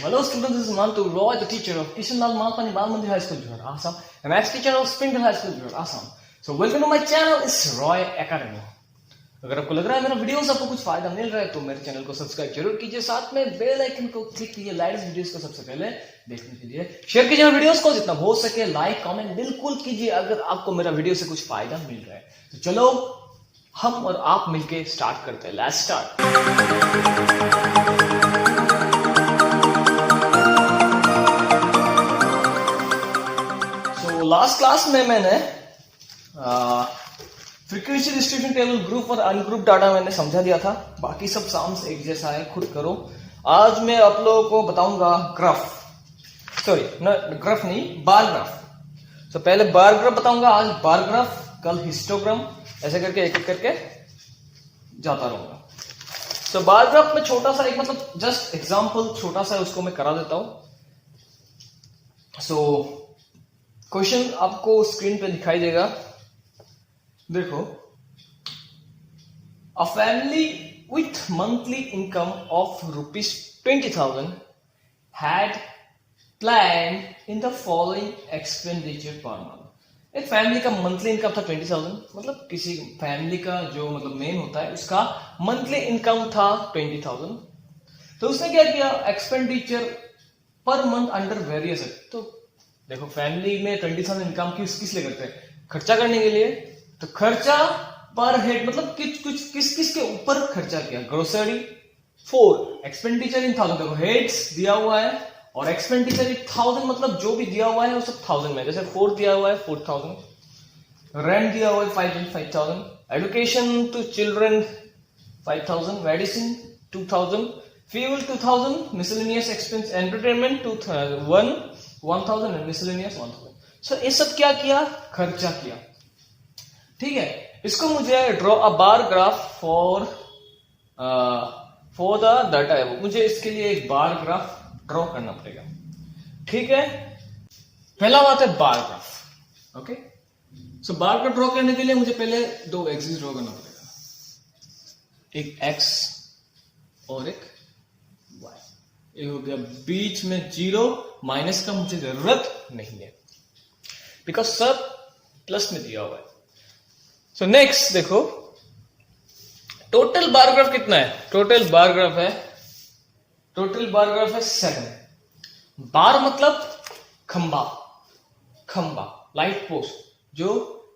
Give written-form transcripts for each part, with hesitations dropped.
Hello students, this is Mantu Roy, the teacher of Kishan Lal Malpani Bal Mandir High School, Johar, Assam. I'm ex-teacher of Springdale High School, Johar, Assam. So welcome to my channel, it's Roy Academy. अगर आपको लग रहा है मेरा video से आपको कुछ फायदा मिल रहा है तो मेरे चैनल को सब्सक्राइब जरूर कीजिए, साथ में बेल आइकन को क्लिक कीजिए लेटेस्ट वीडियोस को सबसे पहले देखने के लिए। शेयर कीजिए वीडियोस को जितना हो सके, लाइक कमेंट बिल्कुल कीजिए अगर आपको मेरा वीडियो से कुछ फायदा मिल रहा है। तो चलो हम और आप मिलके स्टार्ट करते हैं। Let's start. लास्ट क्लास में मैंने फ्रीक्वेंसी डिस्ट्रीब्यूशन टेबल ग्रुप और अनग्रुप डाटा मैंने समझा दिया था, बाकी सब साम्स एक जैसा है, खुद करो। आज मैं आप लोगों को बताऊंगा ग्राफ नहीं, बार ग्राफ। तो पहले बार ग्राफ बताऊंगा, आज बार ग्राफ, कल हिस्टोग्राम, ऐसे करके एक एक करके जाता रहूंगा। तो बार ग्राफ में छोटा सा एक मतलब जस्ट एग्जांपल छोटा सा है, उसको मैं करा देता हूं। सो क्वेश्चन आपको स्क्रीन पे दिखाई देगा, देखो। A family with monthly income of ₹20,000 had plan in the following expenditure per month. एक फैमिली का मंथली इनकम था 20,000, मतलब किसी फैमिली का जो मतलब मेन होता है उसका मंथली इनकम था 20,000। तो उसने क्या किया, expenditure per month under various. तो देखो फैमिली में 20,000 इनकम किस लिए करते हैं, खर्चा करने के लिए। तो खर्चा पर हेड मतलब किस के ऊपर खर्चा किया, ग्रोसरी 4, एक्सपेंडिचर इन 1000। देखो हेड्स दिया हुआ है और एक्सपेंडिचर इन 1000, मतलब जो भी दिया हुआ है वो सब 1000 में। जैसे 4 दिया हुआ है 4000, रेंट दिया हुआ है 5,000, education to children 5,000, medicine 2,000, fuel 2,000, miscellaneous expense, entertainment 1,000 and miscellaneous 1,000। So ये सब क्या किया, खर्चा किया। ठीक है, इसको मुझे draw a bar graph for the data है, मुझे इसके लिए एक बार ग्राफ ड्रॉ करना पड़ेगा। ठीक है, पहला बात है बार ग्राफ। ओके, सो बार ग्राफ ड्रॉ करने के लिए मुझे पहले दो एक्सिस ड्रॉ करना पड़ेगा, एक एक्स और एक वाई। ये हो गया, बीच में 0 माइनस का मुझे जरूरत नहीं है बिकॉज सब प्लस में दिया हुआ है। सो नेक्स्ट देखो, टोटल बार ग्राफ कितना है, टोटल बार ग्राफ है 7। बार मतलब खंबा लाइट पोस्ट जो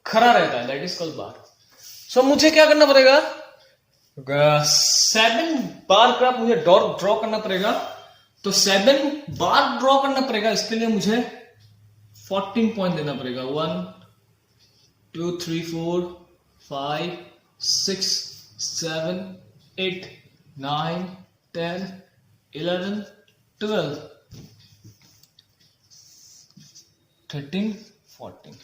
खड़ा रहता है, दैट इज कॉल्ड बार। सो मुझे क्या करना पड़ेगा, 7 बार ग्राफ मुझे ड्रॉ करना पड़ेगा। तो 7 बार ड्रॉ करना पड़ेगा, इसके लिए मुझे 14 पॉइंट देना पड़ेगा। 1 2 3 4 5 6 7 8 9 10 11 12 13 14।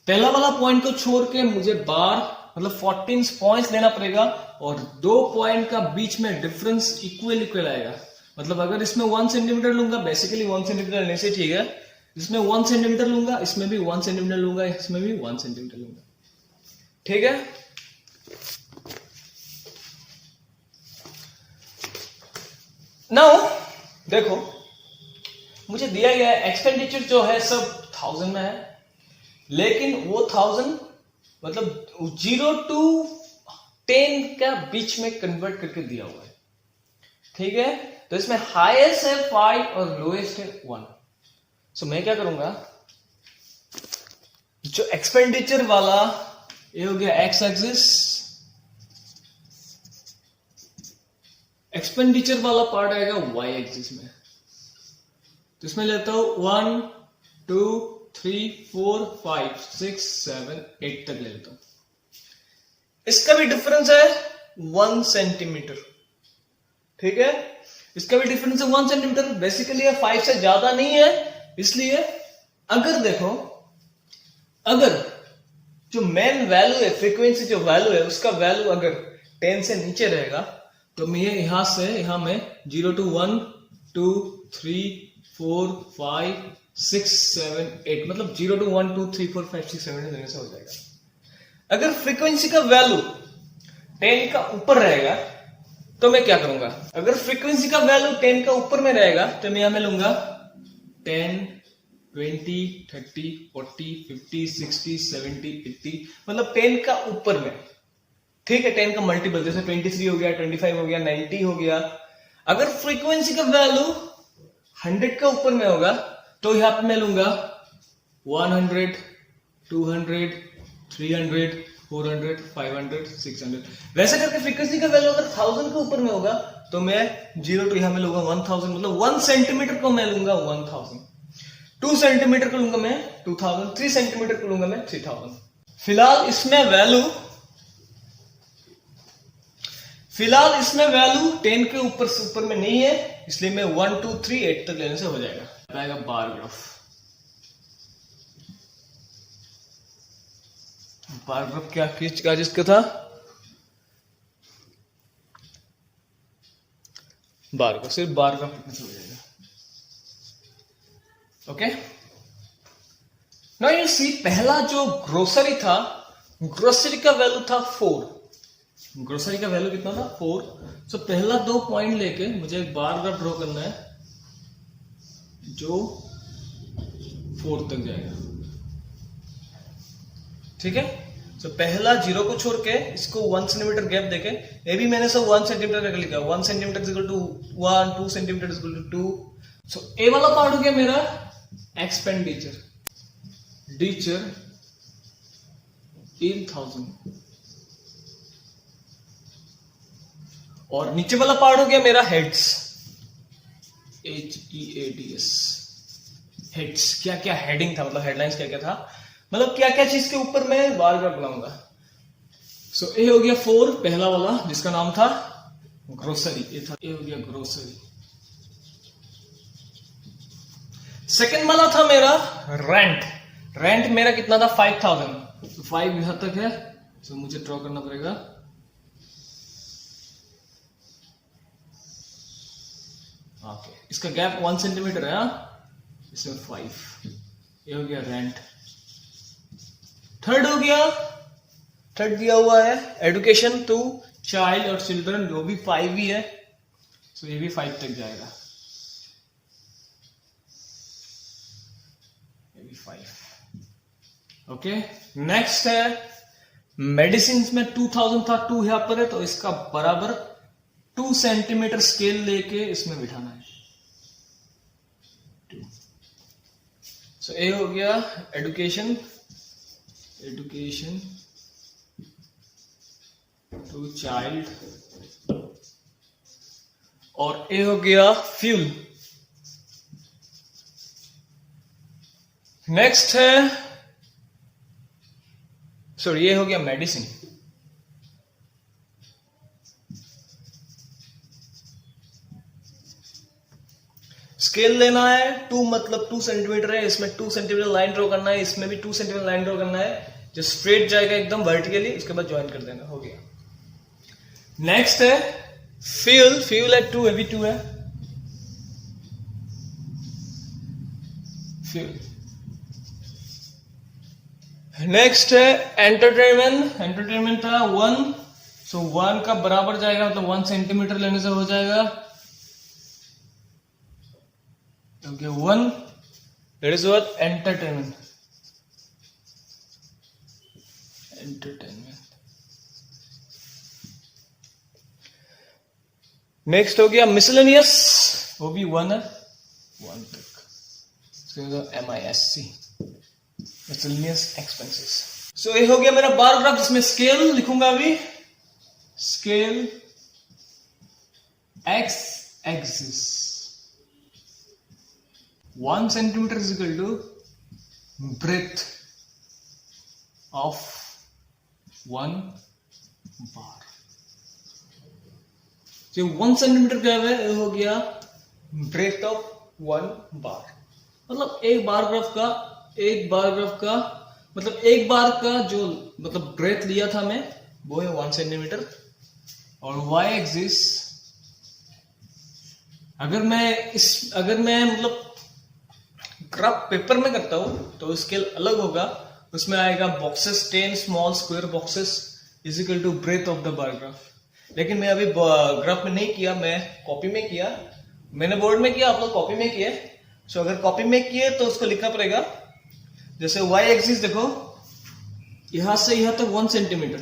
पहला वाला पॉइंट को छोड़ के मुझे बार मतलब 14 पॉइंट्स लेना पड़ेगा और 2 पॉइंट का बीच में डिफरेंस इक्वल आएगा। मतलब अगर इसमें 1 सेंटीमीटर लूंगा, बेसिकली 1 सेंटीमीटर लेने से ठीक है, इसमें 1 सेंटीमीटर लूंगा, इसमें भी 1 सेंटीमीटर लूंगा, इसमें भी 1 सेंटीमीटर लूंगा। ठीक है, नाउ देखो मुझे दिया गया है एक्सपेंडिचर जो है सब 1000 में है, लेकिन वो 1000 मतलब 0 to 10 का बीच में कन्वर्ट करके दिया हुआ है। ठीक है, तो इसमें हाईएस्ट है 5 और लोएस्ट है 1। सो मैं क्या करूंगा, जो एक्सपेंडिचर वाला ये हो गया एक्स एक्सिस, एक्सपेंडिचर वाला पार्ट आएगा वाई एक्सिस में। तो इसमें लेता हूं 1 2 3 4 5 6 7 8 तक ले लेता हूं। इसका भी डिफरेंस है 1 सेंटीमीटर। ठीक है, इसका भी डिफरेंस है 1 सेंटीमीटर। बेसिकली ये 5 से ज्यादा नहीं है, इसलिए अगर देखो, अगर जो मेन वैल्यू है, फ्रीक्वेंसी जो वैल्यू है, उसका वैल्यू अगर 10 से नीचे रहेगा तो मैं यहां से यहां में 0 to 1 2 3 4 5 6 7 8 मतलब 0 to 1 2 3 4 5 6 7 8 से हो जाएगा। अगर फ्रीक्वेंसी का वैल्यू 10 का ऊपर रहेगा तो मैं क्या करूंगा, अगर फ्रीक्वेंसी का वैल्यू 10 का ऊपर में रहेगा तो मैं यहां में लूंगा 10, 20, 30, 40, 50, 60, 70, 80, मतलब 10 का ऊपर में, ठीक है। 10 का मल्टीपल जैसे 23 हो गया, 25 हो गया, 90 हो गया। अगर फ्रीक्वेंसी का वैल्यू 100 का ऊपर में होगा तो यहां पे मैं लूंगा 100, 200, 300, 400, 500, 600। वैसे करके फ्रीक्वेंसी का वैल्यू अगर 1000 के ऊपर में होगा तो मैं 0 टू यहां में लूंगा 1000, मतलब 1 सेंटीमीटर को मैं लूंगा 1000, 2 सेंटीमीटर को लूंगा मैं 2000, 3 सेंटीमीटर को लूंगा मैं 3000। फिलहाल इसमें वैल्यू 10 के ऊपर में नहीं है, इसलिए मैं 1, 2, 3, 8 तक लेने से हो जाएगा। बार ग्राफ, बार ग्राफ क्या किसका था, बार ग्राफ, सिर्फ बार ग्राफ कितने से हो जाएगा। ओके, नाउ यू सी, पहला जो ग्रोसरी था, ग्रोसरी का वैल्यू था 4, ग्रोसरी का वैल्यू कितना था 4। सो पहला 2 पॉइंट लेके मुझे एक बार ग्राफ ड्रॉ करना है जो 4 तक जाएगा, ठीक है। सो पहला 0 को छोड़ के इसको 1 सेंटीमीटर गैप देके, ये भी मैंने सब 1 सेंटीमीटर करके लिखा, 1 centimetre is equal to 1, 2 centimetre is equal to 2। So A वाला पार्ट हो गया मेरा एक्सपेंडिचर, डीचर इन 1000, और नीचे वाला पार्ट हो गया मेरा हेड्स, HEADS, हेड्स। क्या क्या हेडिंग था, मतलब हेडलाइंस क्या क्या था, मतलब क्या क्या चीज के ऊपर मैं बार ग्राफ बनाऊंगा। सो ए हो गया 4, पहला वाला जिसका नाम था ग्रोसरी, ये था, ए हो गया ग्रोसरी। सेकंड वाला था मेरा रेंट, रेंट मेरा कितना था 5000, तो 5 यहां तक है, तो मुझे ड्रॉ करना पड़ेगा। ओके, इसका गैप 1 सेंटीमीटर है, इसमें 5, ये हो गया रेंट। थर्ड हो गया, थर्ड दिया हुआ है एजुकेशन टू चाइल्ड और चिल्ड्रन, जो भी 5 ही है, तो ये भी 5 तक जाएगा, ये भी 5। ओके, नेक्स्ट है मेडिसिन में 2000 था, 2 यहां पर है, तो इसका बराबर 2 सेंटीमीटर स्केल लेके इसमें बिठाना है। सो ए हो गया एजुकेशन, एजुकेशन टू चाइल्ड, और ए हो गया फ्यूल। नेक्स्ट है, सॉरी, ये हो गया मेडिसिन। स्केल लेना है 2, मतलब 2 सेंटीमीटर है, इसमें 2 सेंटीमीटर लाइन ड्रॉ करना है, इसमें भी 2 सेंटीमीटर लाइन ड्रॉ करना है, जो स्ट्रेट जाएगा एकदम वर्टिकली, उसके बाद ज्वाइन कर देना, हो गया। नेक्स्ट है फ्यूल, फ्यूल है 2, अभी 2 है फ्यूल। नेक्स्ट है एंटरटेनमेंट, एंटरटेनमेंट था 1, सो 1 का बराबर जाएगा, मतलब 1 सेंटीमीटर लेने से हो जाएगा, okay, 1, that is what entertainment, entertainment। Next हो गया मिसलेनियस, वो भी 1 है, 1 तक, MISC, मिसलेनियस एक्सपेंसेस। सो ये हो गया मेरा बार ग्राफ, जिसमें स्केल लिखूंगा अभी, scale X axis 1 centimetre is equal to breadth of 1 bar. जो 1 सेंटीमीटर क्या है, हो गया ब्रेथ ऑफ 1 बार, मतलब एक बार ग्राफ का मतलब एक बार का जो मतलब ब्रेथ लिया था मैं, वो है 1 सेंटीमीटर। और वाई एक्सिस, अगर मैं मतलब ग्राफ पेपर में करता हूं तो स्केल अलग होगा, उसमें आएगा boxes 10 small square boxes is equal to breadth of the bar graph. लेकिन मैं अभी ग्राफ में नहीं किया, मैं कॉपी में किया। मैंने बोर्ड में किया, आप लोग कॉपी में किए। सो अगर कॉपी में किए तो उसको लिखना पड़ेगा। जैसे y एक्सिस देखो, यहां से यहां तक 1 सेंटीमीटर,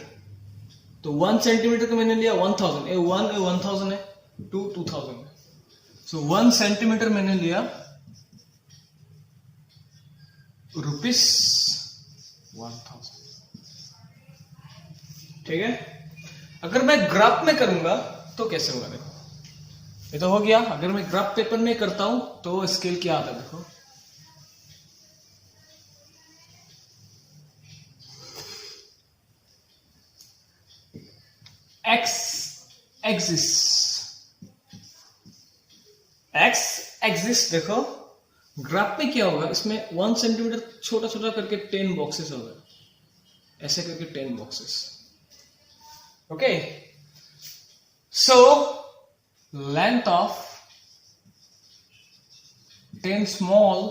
तो 1 सेंटीमीटर को मैंने लिया 1000, ए 1 ए 1000 है, 2 2000 है। सो 1 सेंटीमीटर मैंने लिया ₹1000। ठीक है। अगर मैं ग्राफ में करूंगा तो कैसे होगा, देखो ये तो हो गया। अगर मैं ग्राफ पेपर में करता हूं तो स्केल क्या आता है, देखो एक्स एक्सिस देखो। ग्राफ में क्या होगा, इसमें 1 सेंटीमीटर छोटा छोटा करके 10 बॉक्सेस होगा, ऐसे करके 10 boxes. Okay, so length of 10 small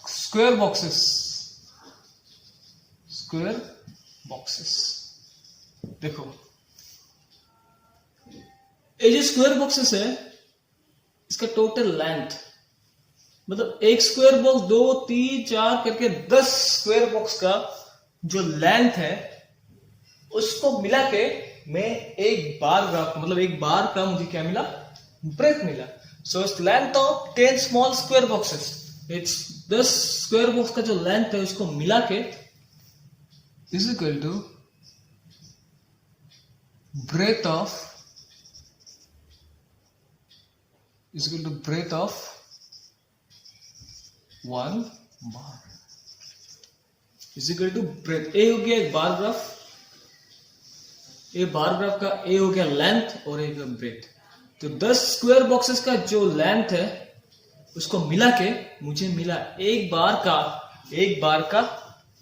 square boxes. देखो ये जो स्क्वायर बॉक्सेस है, इसका टोटल लेंथ, मतलब एक स्क्वायर बॉक्स 2 3 4 करके 10 स्क्वायर बॉक्स का जो लेंथ है, उसको मिला के मैं एक बार ग्राफ, मतलब एक बार का मुझे क्या मिला, ब्रेथ मिला। So it's length of 10 small square boxes, it's 10 square box का जो लेंथ है उसको मिला के is equal to breadth of is equal to breadth of 1 bar is equal to breadth। ए हो गया एक बार ग्राफ, ए बार ग्राफ का ए हो गया लेंथ और ए का ब्रेथ। तो 10 स्क्वायर बॉक्सेस का जो लेंथ है उसको मिला के मुझे मिला एक बार का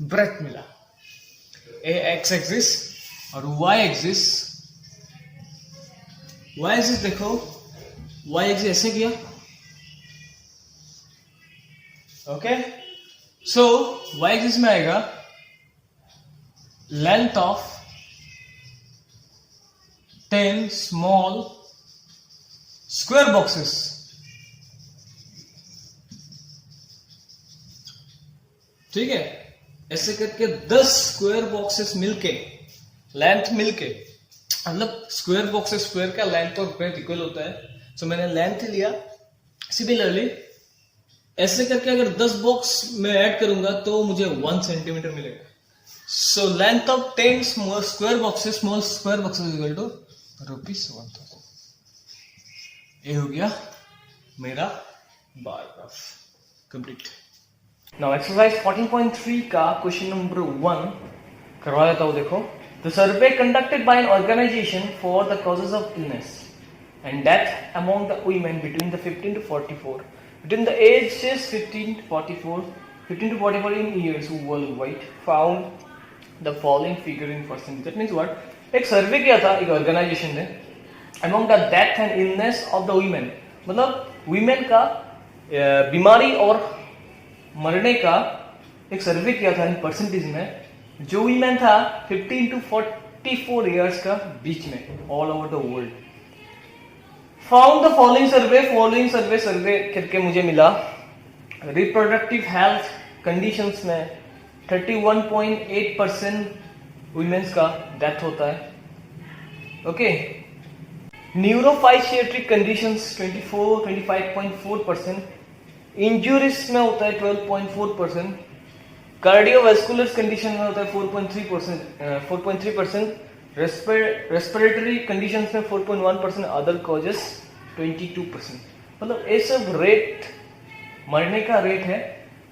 ब्रेथ मिला। ए एक्स एक्सिस और वाई एक्सिस देखो, वाई एक्सिस ऐसे किया। ओके, सो वाई एक्सिस में आएगा length of 10 small square boxes. ठीक है, ऐसे करके 10 स्क्वायर बॉक्सेस मिलके, लेंथ मिलके, मतलब स्क्वायर बॉक्स स्क्वायर का लेंथ और ब्रेथ इक्वल होता है। सो मैंने लेंथ लिया। सिमिलरली ऐसे करके अगर 10 बॉक्स में ऐड करूंगा तो मुझे 1 सेंटीमीटर मिलेगा। So length of 10 small square boxes equal to ₹1000। ये हो गया मेरा bar graph complete. Now exercise 14.3 का क्वेश्चन नंबर 1 करवा देता हूं। देखो, the survey conducted by an organization for the causes of illness and death among the women between the 15 to 44 between the ages 15 to 44 in years worldwide found the following figure in percentage। that means what, एक सर्वे किया था एक organisation ने among the death and illness of the women, मतलब women का बीमारी और मरने का एक सर्वे किया था इन परसेंटेज में। जो वीमेन था 15 टू 44 इयर्स का बीच में all over the world. Found the following survey करके मुझे मिला रिप्रोडक्टिव हेल्थ कंडीशंस में 31.8% वीमेन्स का डेथ होता है। ओके, न्यूरोफाइशियाट्रिक कंडीशंस 25.4%, इंजुरीज में होता है 12.4%, कार्डियोवैस्कुलर कंडीशन में होता है 4.3%, रेस्पिरेटरी कंडीशंस में 4.1%, अदर कॉजेस 22%। मतलब ये सब रेट मरने का रेट है।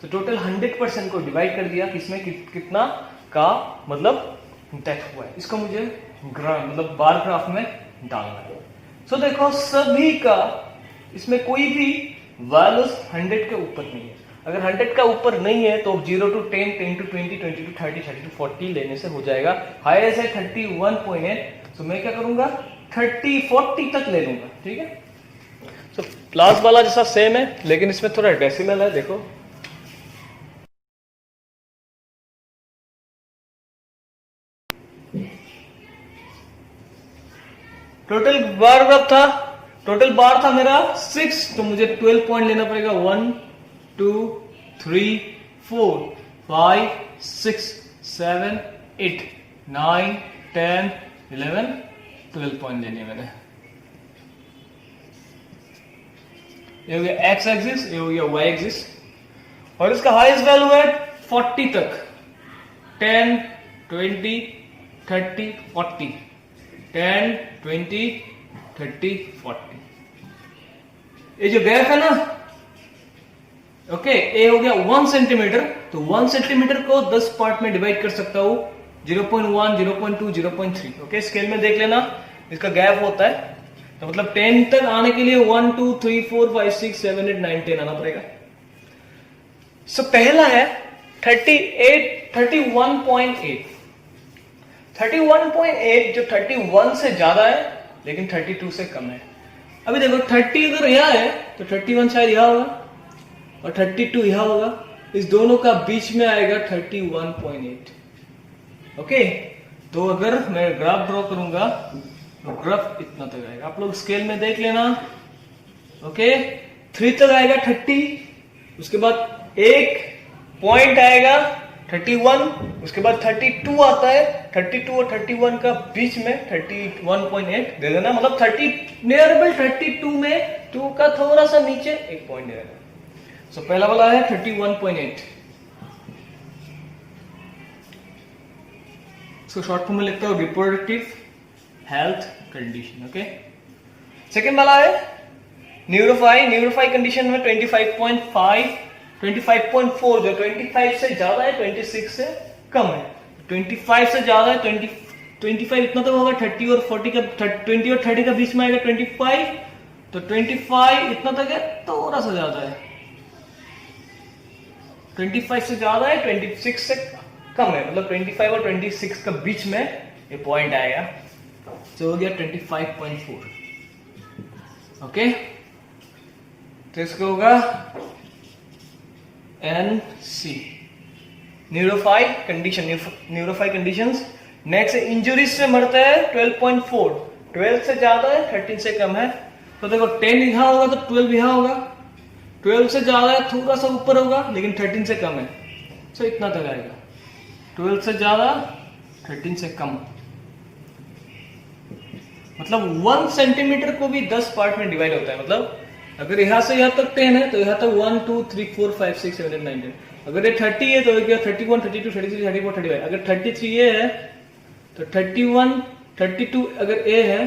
तो टोटल 100% को डिवाइड कर दिया, किसमें कितना का मतलब डेथ हुआ है, इसको मुझे मतलब बार ग्राफ में डालना है। सो देखो सभी का इसमें कोई भी वैल्यूज 100 के ऊपर नहीं है। अगर 100 का ऊपर नहीं है तो 0 to 10, 10 to 20, 20 to 30, 30 to 40 लेने से हो जाएगा। हाईएस्ट है 31.8, तो मैं क्या करूंगा 30-40 तक ले लूंगा। ठीक है, तो क्लास वाला जैसा सेम है लेकिन इसमें थोड़ा डेसिमल है। देखो टोटल बार ग्राफ था, टोटल बार था मेरा 6, तो मुझे 12 पॉइंट लेना पड़ेगा। 1 2 3 4 5 6 7 8 9 10 11 12 पॉइंट लेने मैंने। ये हो गया एक्स एक्सिस, ये हो गया वाई एक्सिस, और इसका हाईएस्ट वैल्यू है 40 तक। 10 20 30 40 10 20 30 40। ये जो गैप है ना, ओके, ये हो गया 1 सेंटीमीटर। तो 1 सेंटीमीटर को 10 पार्ट में डिवाइड कर सकता हूं, 0.1 0.2 0.3। ओके, स्केल में देख लेना इसका गैप होता है। तो मतलब 10 तक आने के लिए 1 2 3 4 5 6 7 8 9 10 आना पड़ेगा। सो पहला है 31.8। 31.8 जो 31 से ज्यादा है लेकिन 32 से कम है। अभी देखो 30 अगर यहां है तो 31 शायद यहां होगा और 32 यहां होगा, इस दोनों का बीच में आएगा 31.8। ओके, तो अगर मैं ग्राफ ड्रॉ करूंगा तो ग्राफ इतना तक आएगा। आप लोग स्केल में देख लेना। ओके, 3 तक आएगा 30, उसके बाद एक पॉइंट आएगा 31, उसके बाद 32 आता है। 32 और 31 का बीच में 31.8 दे देना, मतलब 30 नियर बाई 32 में 2 का थोड़ा सा नीचे एक पॉइंट दे देना। सो पहला वाला है 31.8। इसको शॉर्ट फॉर्म में लिखता हूं reproductive health condition. Okay, second वाला है न्यूरोफाई। न्यूरोफाई कंडीशन में 25.5 25.4 जो 25 से ज्यादा है, 26 से कम है। 25 से ज्यादा है 25 इतना तो होगा, 30 और 40 का 20 और 30 का बीच में आएगा 25, तो 25 इतना तक है, थोड़ा सा ज्यादा है। 25 से ज्यादा है, 26 से कम है, मतलब 25 और 26 का बीच में ये पॉइंट आएगा, तो हो गया 25.4। ओके, तो इसको होगा NC न्यूरोफाई कंडीशन। न्यूरोफाई कंडीशंस। नेक्स्ट इंजुरीज से मरता है 12.4, 12 से ज्यादा है 13 से कम है। तो देखो 10 यहां होगा तो 12 यहां होगा, 12 से ज्यादा है थोड़ा सा ऊपर होगा लेकिन 13 से कम है, तो इतना तक आएगा। 12 से ज्यादा 13 से कम, मतलब 1 सेंटीमीटर को भी 10 पार्ट में डिवाइड होता है। मतलब अगर यहां से यहां तक 10 है तो यहां तक 1 2 3 4 5 6 7 8 9 10। अगर ये 30 है तो क्या 31 32 33 34 35। अगर 33 ये है तो 31 32, अगर ए है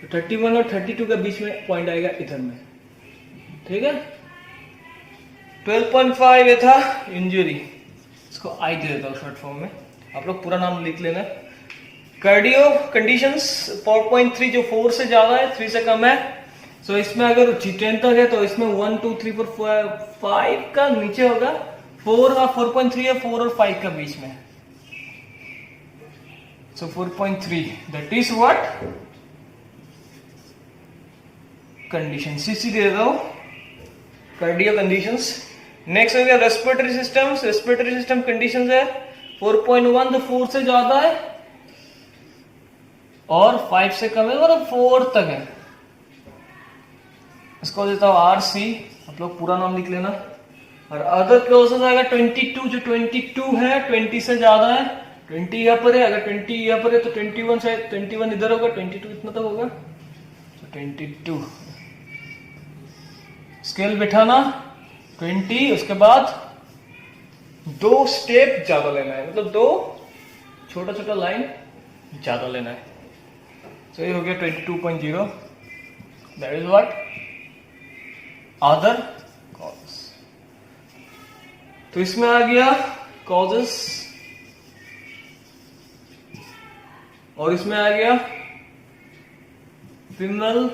तो 31 और 32 के बीच में पॉइंट आएगा इधर में। ठीक है, 12.5 ये था इंजरी। इसको आई दे देता हूं शॉर्ट फॉर्म में, आप लोग पूरा नाम लिख लेना। कार्डियो कंडीशंस 4.3 जो 4 से ज्यादा है 3 से कम है। सो इसमें अगर 10 तक है तो इसमें 1 2 3 4 5 का नीचे होगा, 4 और 4.3 है 4 और 5 का बीच में। So 4.3 that is what condition. सीसी दे दो कार्डियो कंडीशंस। नेक्स्ट हो गया respiratory systems. Respiratory system conditions है 4.1 तो 4 से ज्यादा है और 5 से कम है और 4 तक है। इसको देता हूं RC, आप लोग पूरा नाम लिख लेना। और अदर क्लोजेस आएगा 22 जो 22 है 20 से ज्यादा है, 20 यहां पर है। अगर 20 यहां पर है तो 21 शायद 21 इधर होगा, 22 इतना तक होगा, तो 22। स्केल बिठाना 20, उसके बाद 2 स्टेप ज्यादा लेना है, मतलब 2 छोटा छोटा लाइन ज्यादा लेना है। तो ये हो गया 22.0, that is what other causes. तो इसमें आ गया कॉजेस और इसमें आ गया फीमेल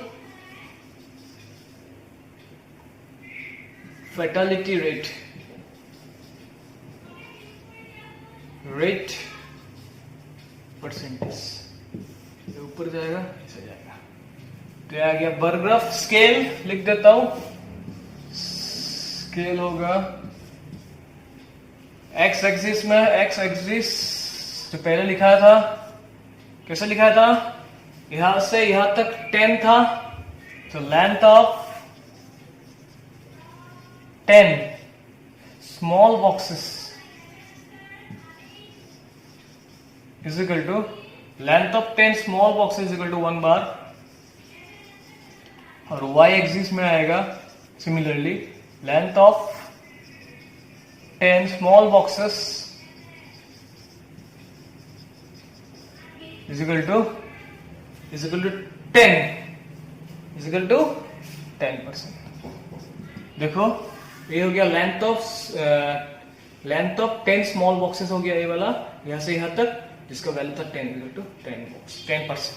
फैटेलिटी रेट परसेंटेज, ऊपर जाएगा ऐसे जाएगा। तो आ गया बर्ग्राफ। स्केल लिख देता हूं, स्केल होगा एक्स एक्सिस में, एक्स एक्सिस जो पहले लिखा था कैसे लिखा था, यहां से यहां तक 10 था, तो length of 10 small boxes is equal to length of 10 small boxes is equal to 1 bar, और y एक्सिस में आएगा similarly length of 10 small boxes is equal to 10 is equal to 10%. देखो ये हो गया लेंथ ऑफ 10 स्मॉल बॉक्सेस हो गया ये वाला, यहां से यहां तक, जिसका वैल्यू था 10 इक्वल टू 10%.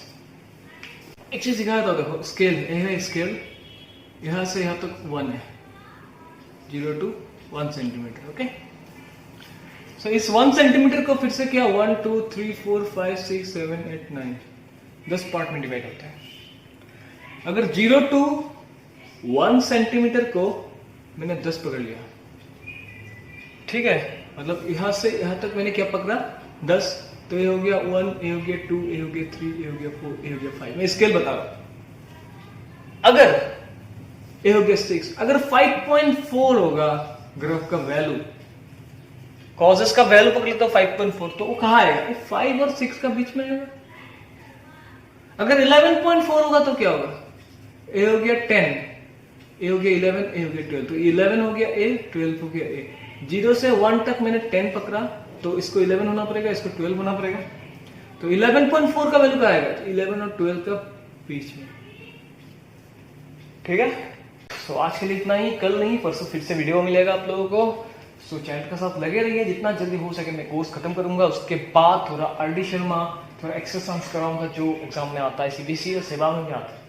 एक चीज दिखाया था, देखो स्केल है, स्केल यहां से यहां तक 1 है, 0 to 1 सेंटीमीटर. ओके, सो इस 1 सेंटीमीटर को फिर से क्या 1 2 3 4 5 6 7 8 9 10 पार्ट में डिवाइड होता है. अगर 0 to 1 सेंटीमीटर को मैंने 10 पकड़ लिया, ठीक है, मतलब यहां से यहां तक मैंने क्या पकड़ा 10, तो ये हो गया 1, ये हो गया 2, ये हो गया 3, ये हो गया 4, ये हो गया 5. मैं स्केल बता रहा हूं. अगर ये हो गया 6, अगर 5.4 होगा ग्राफ का वैल्यू, कॉजेस का वैल्यू पकड़ लेता 5.4, तो वो कहां आएगा, 5 और 6 का बीच में आएगा. अगर 11.4 होगा तो क्या होगा, ये हो गया 10, ये हो गया 11, ये हो गया 12, तो 11 हो गया A, 12 हो गया A. 0 से 1 तक मैंने 10 पकड़ा, तो इसको 11 होना पड़ेगा, इसको 12 होना पड़ेगा. तो 11.4 का वैल्यू क्या आएगा, तो 11 और 12 का बीच में. ठीक है, तो आज के लिए इतना ही. कल नहीं परसों फिर से वीडियो मिलेगा आप लोगों को. सो चैनल के साथ लगे रहिए, जितना जल्दी हो सके मैं कोर्स खत्म करूंगा. उसके बाद थोड़ा RD शर्मा, थोड़ा एक्सरसाइज कराऊंगा जो एग्जाम में आता है, CBSE और सेवा में भी आता है.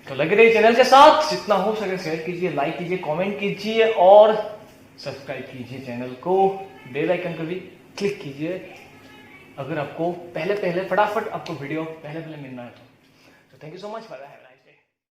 तो लगे रहिए चैनल के साथ, जितना हो सके शेयर कीजिए, लाइक कीजिए, कमेंट कीजिए और सब्सक्राइब कीजिए चैनल को. बेल आइकन पर भी क्लिक कीजिए अगर आपको पहले फटाफट आपको वीडियो पहले मिलना है. तो thank you so much. Bye bye.